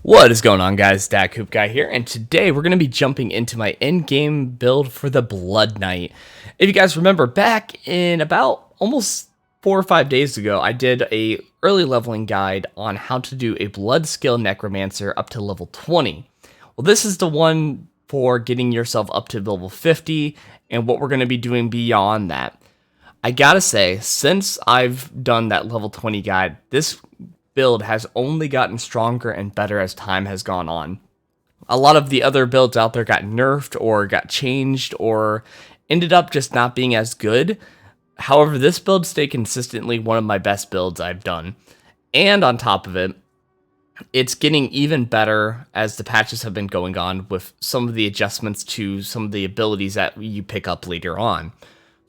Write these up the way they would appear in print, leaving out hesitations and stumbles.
What is going on, guys? Datcoopguy here, and today we're going to be jumping into my in-game build for the Blood Knight. If you guys remember, back in about almost 4 or 5 days ago, I did a early leveling guide on how to do a Blood Skill Necromancer up to level 20. Well, this is the one for getting yourself up to level 50, and what we're going to be doing beyond that. I gotta say, since I've done that level 20 guide, this build has only gotten stronger and better as time has gone on. A lot of the other builds out there got nerfed or got changed or ended up just not being as good. However, this build stayed consistently one of my best builds I've done. And on top of it, it's getting even better as the patches have been going on with some of the adjustments to some of the abilities that you pick up later on.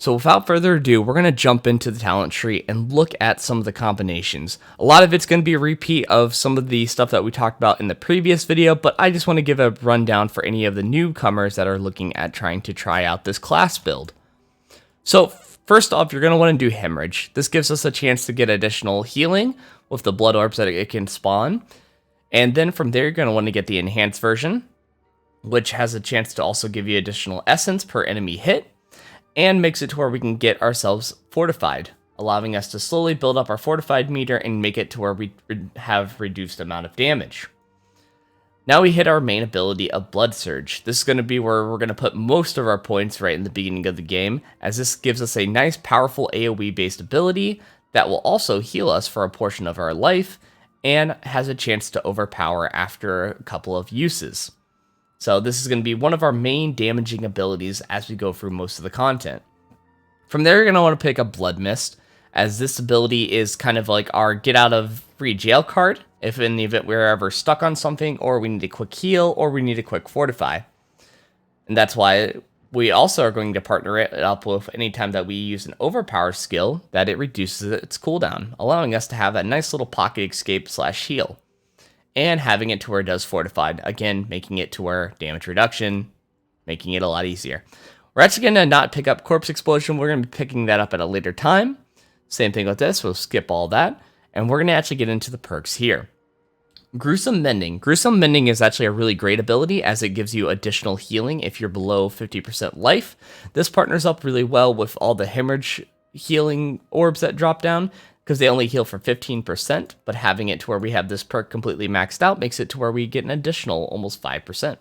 So without further ado, we're going to jump into the talent tree and look at some of the combinations. A lot of it's going to be a repeat of some of the stuff that we talked about in the previous video, but I just want to give a rundown for any of the newcomers that are looking at trying to try out this class build. So first off, you're going to want to do Hemorrhage. This gives us a chance to get additional healing with the blood orbs that it can spawn. And then from there, you're going to want to get the Enhanced version, which has a chance to also give you additional essence per enemy hit, and makes it to where we can get ourselves fortified, allowing us to slowly build up our fortified meter and make it to where we have reduced amount of damage. Now we hit our main ability of Blood Surge. This is going to be where we're going to put most of our points right in the beginning of the game, as this gives us a nice powerful AoE based ability that will also heal us for a portion of our life and has a chance to overpower after a couple of uses. So this is going to be one of our main damaging abilities as we go through most of the content. From there, you're going to want to pick up Blood Mist, as this ability is kind of like our get out of free jail card, if in the event we're ever stuck on something, or we need a quick heal, or we need a quick fortify. And that's why we also are going to partner it up with anytime that we use an overpower skill, that it reduces its cooldown, allowing us to have that nice little pocket escape / heal. And having it to where it does fortified, again, making it to where damage reduction, making it a lot easier. We're actually going to not pick up Corpse Explosion. We're going to be picking that up at a later time. Same thing with this. We'll skip all that. And we're going to actually get into the perks here. Gruesome Mending. Gruesome Mending is actually a really great ability, as it gives you additional healing if you're below 50% life. This partners up really well with all the hemorrhage healing orbs that drop down, because they only heal for 15%, but having it to where we have this perk completely maxed out makes it to where we get an additional almost 5%.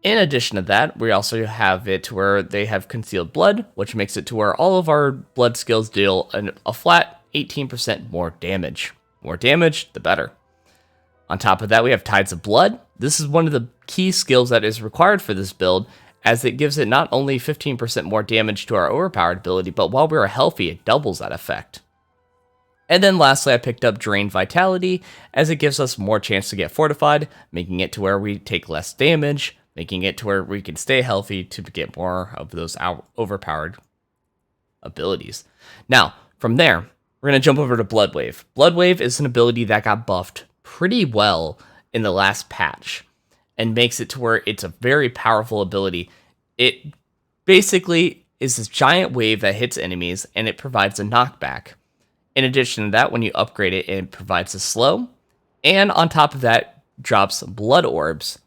In addition to that, we also have it to where they have Concealed Blood, which makes it to where all of our blood skills deal a flat 18% more damage. More damage, the better. On top of that, we have Tides of Blood. This is one of the key skills that is required for this build, as it gives it not only 15% more damage to our overpowered ability, but while we are healthy, it doubles that effect. And then lastly, I picked up Drained Vitality, as it gives us more chance to get fortified, making it to where we take less damage, making it to where we can stay healthy to get more of those overpowered abilities. Now, from there, we're going to jump over to Blood Wave. Blood Wave is an ability that got buffed pretty well in the last patch, and makes it to where it's a very powerful ability. It basically is this giant wave that hits enemies, and it provides a knockback. In addition to that, when you upgrade it, it provides a slow, and on top of that, drops blood orbs.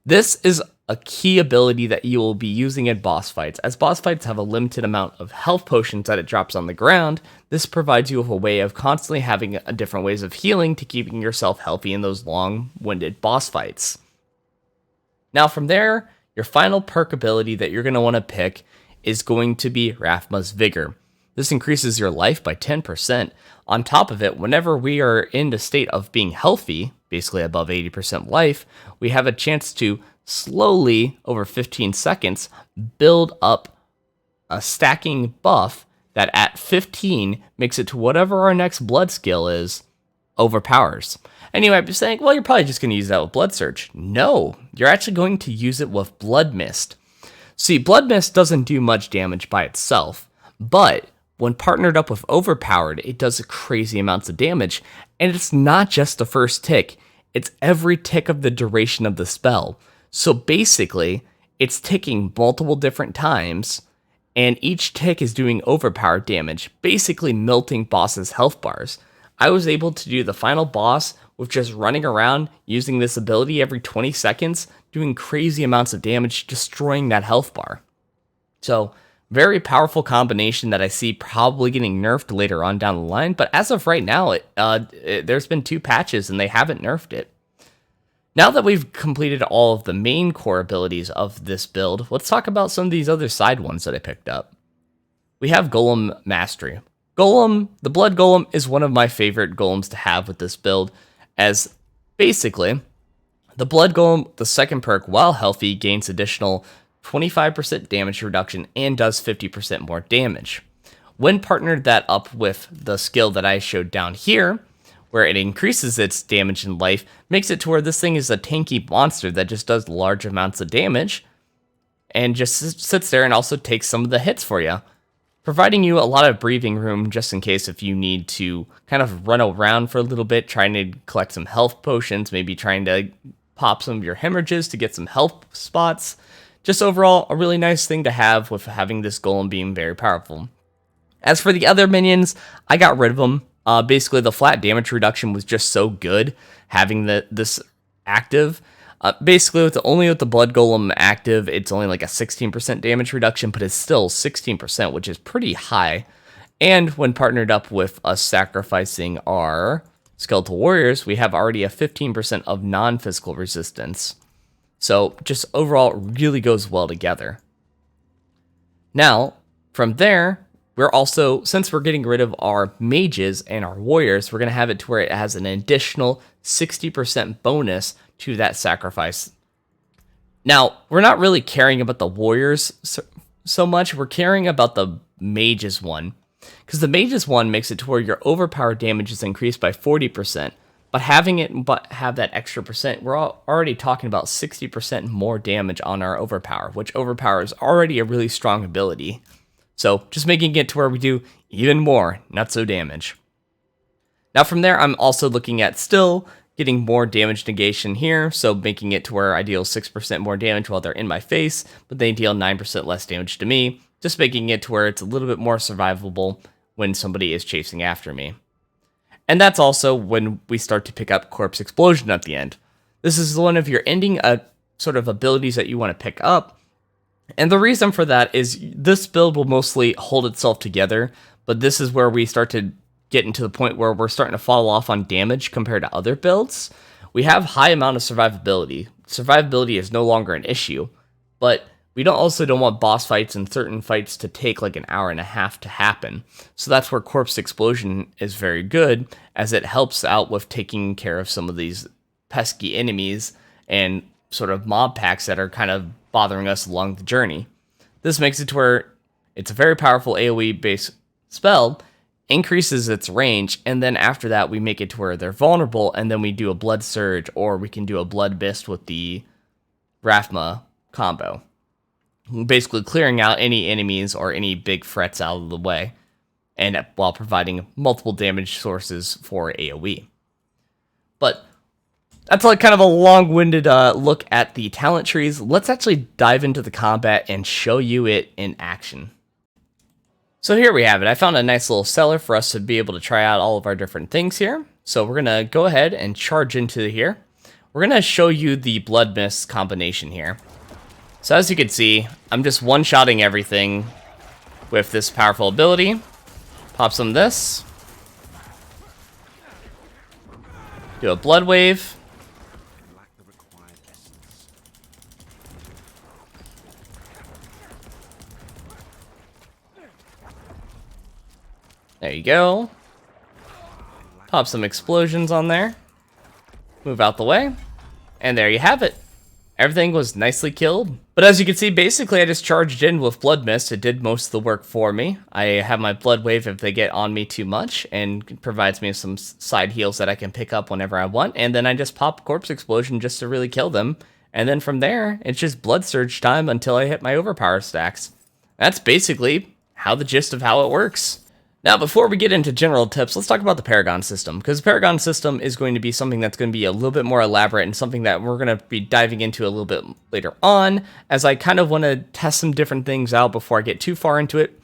This is a key ability that you will be using in boss fights. As boss fights have a limited amount of health potions that it drops on the ground, this provides you with a way of constantly having different ways of healing to keeping yourself healthy in those long-winded boss fights. Now from there, your final perk ability that you're going to want to pick is going to be Rathma's Vigor. This increases your life by 10%. On top of it, whenever we are in the state of being healthy, basically above 80% life, we have a chance to slowly, over 15 seconds, build up a stacking buff that at 15 makes it to whatever our next blood skill is, overpowers. And you might be saying, well, you're probably just going to use that with Blood Surge. No, you're actually going to use it with Blood Mist. See, Blood Mist doesn't do much damage by itself, but when partnered up with Overpowered, it does crazy amounts of damage, and it's not just the first tick, it's every tick of the duration of the spell. So basically, it's ticking multiple different times, and each tick is doing overpowered damage, basically melting bosses' health bars. I was able to do the final boss with just running around using this ability every 20 seconds, doing crazy amounts of damage, destroying that health bar. So, very powerful combination that I see probably getting nerfed later on down the line, but as of right now, there's been 2 patches and they haven't nerfed it. Now that we've completed all of the main core abilities of this build, let's talk about some of these other side ones that I picked up. We have Golem Mastery. Golem, the Blood Golem, is one of my favorite golems to have with this build, as basically, the Blood Golem, the second perk, while healthy, gains additional 25% damage reduction and does 50% more damage. When partnered that up with the skill that I showed down here, where it increases its damage and life, makes it to where this thing is a tanky monster that just does large amounts of damage, and just sits there and also takes some of the hits for you, providing you a lot of breathing room just in case if you need to kind of run around for a little bit, trying to collect some health potions, maybe trying to pop some of your hemorrhages to get some health spots. Just overall, a really nice thing to have with having this golem being very powerful. As for the other minions, I got rid of them. Basically, the flat damage reduction was just so good having this active. Basically, only with the Blood Golem active, it's only like a 16% damage reduction, but it's still 16%, which is pretty high. And when partnered up with us sacrificing our Skeletal Warriors, we have already a 15% of non-physical resistance. So just overall, really goes well together. Now, from there, we're also, since we're getting rid of our mages and our warriors, we're going to have it to where it has an additional 60% bonus to that sacrifice. Now, we're not really caring about the warriors so much. We're caring about the mages one, because the mages one makes it to where your overpower damage is increased by 40%, but having it have that extra percent, we're already talking about 60% more damage on our overpower, which overpower is already a really strong ability. So just making it to where we do even more nutso damage. Now from there, I'm also looking at still getting more damage negation here. So making it to where I deal 6% more damage while they're in my face, but they deal 9% less damage to me. Just making it to where it's a little bit more survivable when somebody is chasing after me. And that's also when we start to pick up Corpse Explosion at the end. This is one of your ending sort of abilities that you want to pick up. And the reason for that is this build will mostly hold itself together, but this is where we start to get into the point where we're starting to fall off on damage compared to other builds. We have high amount of survivability. Survivability is no longer an issue, but we also don't want boss fights and certain fights to take like an hour and a half to happen. So that's where Corpse Explosion is very good, as it helps out with taking care of some of these pesky enemies and sort of mob packs that are kind of bothering us along the journey. This makes it to where it's a very powerful AoE based spell, increases its range, and then after that we make it to where they're vulnerable, and then we do a Blood Surge, or we can do a Blood Beast with the Rathma combo. Basically clearing out any enemies or any big threats out of the way, and while providing multiple damage sources for AoE. But that's like kind of a long-winded look at the talent trees. Let's actually dive into the combat and show you it in action. So here we have it. I found a nice little cellar for us to be able to try out all of our different things here. So we're going to go ahead and charge into here. We're going to show you the Blood Mist combination here. So as you can see, I'm just one-shotting everything with this powerful ability. Pop some of this. Do a Blood Wave. There you go. Pop some explosions on there. Move out the way. And there you have it. Everything was nicely killed. But as you can see, basically I just charged in with Blood Mist. It did most of the work for me. I have my Blood Wave if they get on me too much, and provides me some side heals that I can pick up whenever I want. And then I just pop Corpse Explosion just to really kill them. And then from there, it's just Blood Surge time until I hit my overpower stacks. That's basically the gist of how it works. Now, before we get into general tips, let's talk about the Paragon system, because the Paragon system is going to be something that's going to be a little bit more elaborate and something that we're going to be diving into a little bit later on, as I kind of want to test some different things out before I get too far into it.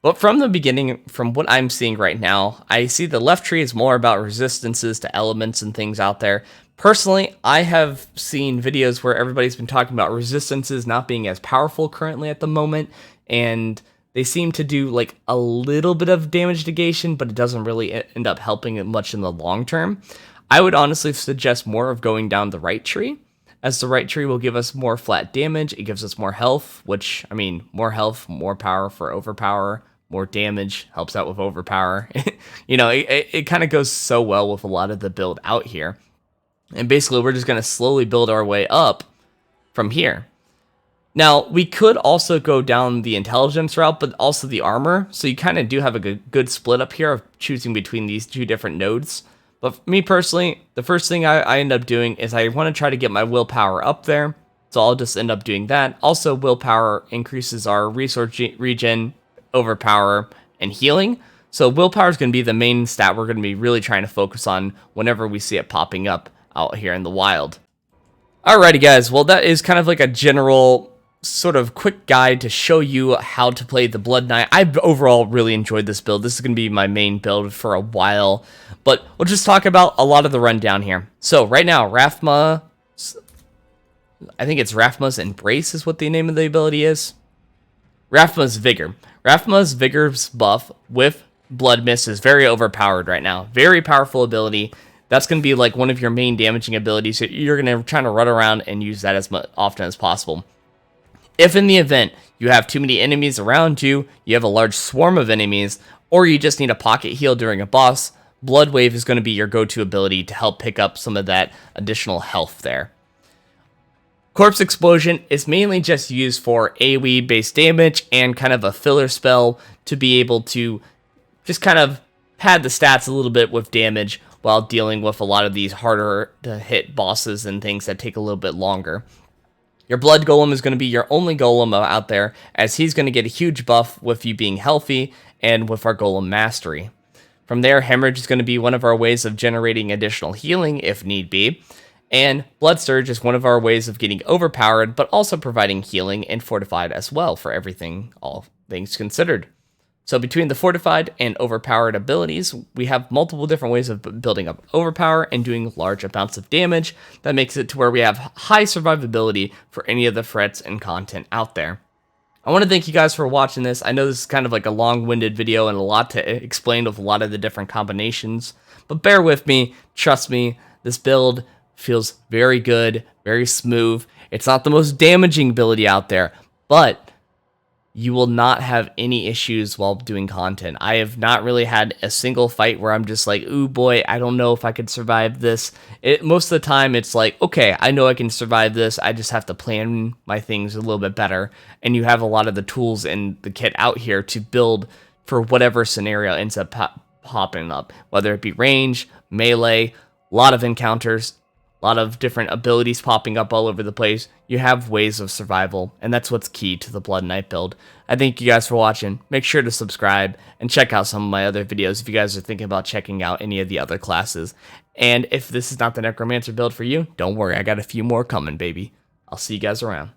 But from the beginning, from what I'm seeing right now, I see the left tree is more about resistances to elements and things out there. Personally, I have seen videos where everybody's been talking about resistances not being as powerful currently at the moment, and they seem to do like a little bit of damage negation, but it doesn't really end up helping it much in the long term. I would honestly suggest more of going down the right tree, as the right tree will give us more flat damage. It gives us more health, which, I mean, more health, more power for overpower, more damage helps out with overpower. You know, it kind of goes so well with a lot of the build out here. And basically, we're just going to slowly build our way up from here. Now, we could also go down the intelligence route, but also the armor. So you kind of do have a good split up here of choosing between these two different nodes. But for me personally, the first thing I end up doing is I want to try to get my willpower up there. So I'll just end up doing that. Also, willpower increases our resource regen, overpower, and healing. So willpower is going to be the main stat we're going to be really trying to focus on whenever we see it popping up out here in the wild. Alrighty guys, well that is kind of like a general sort of quick guide to show you how to play the Blood Knight. I've overall really enjoyed this build. This is going to be my main build for a while, but we'll just talk about a lot of the rundown here. So right now, Rathma, I think it's Rathma's Embrace is what the name of the ability is. Rathma's Vigor. Rathma's Vigor's buff with Blood Mist is very overpowered right now. Very powerful ability. That's going to be like one of your main damaging abilities. You're going to try to run around and use that as often as possible. If in the event you have too many enemies around you, you have a large swarm of enemies, or you just need a pocket heal during a boss, Blood Wave is going to be your go-to ability to help pick up some of that additional health there. Corpse Explosion is mainly just used for AoE based damage and kind of a filler spell to be able to just kind of pad the stats a little bit with damage while dealing with a lot of these harder to hit bosses and things that take a little bit longer. Your Blood Golem is going to be your only Golem out there, as he's going to get a huge buff with you being healthy and with our Golem Mastery. From there, Hemorrhage is going to be one of our ways of generating additional healing if need be. And Blood Surge is one of our ways of getting overpowered, but also providing healing and fortified as well for everything, all things considered. So between the fortified and overpowered abilities, we have multiple different ways of building up overpower and doing large amounts of damage. That makes it to where we have high survivability for any of the threats and content out there. I want to thank you guys for watching this. I know this is kind of like a long-winded video and a lot to explain with a lot of the different combinations, but bear with me, trust me, this build feels very good, very smooth. It's not the most damaging ability out there, but you will not have any issues while doing content. I have not really had a single fight where I'm just like, ooh boy, I don't know if I could survive this. Most of the time it's like, okay, I know I can survive this. I just have to plan my things a little bit better. And you have a lot of the tools in the kit out here to build for whatever scenario ends up popping up. Whether it be range, melee, a lot of encounters, a lot of different abilities popping up all over the place. You have ways of survival, and that's what's key to the Blood Knight build. I thank you guys for watching. Make sure to subscribe and check out some of my other videos if you guys are thinking about checking out any of the other classes. And if this is not the Necromancer build for you, don't worry, I got a few more coming, baby. I'll see you guys around.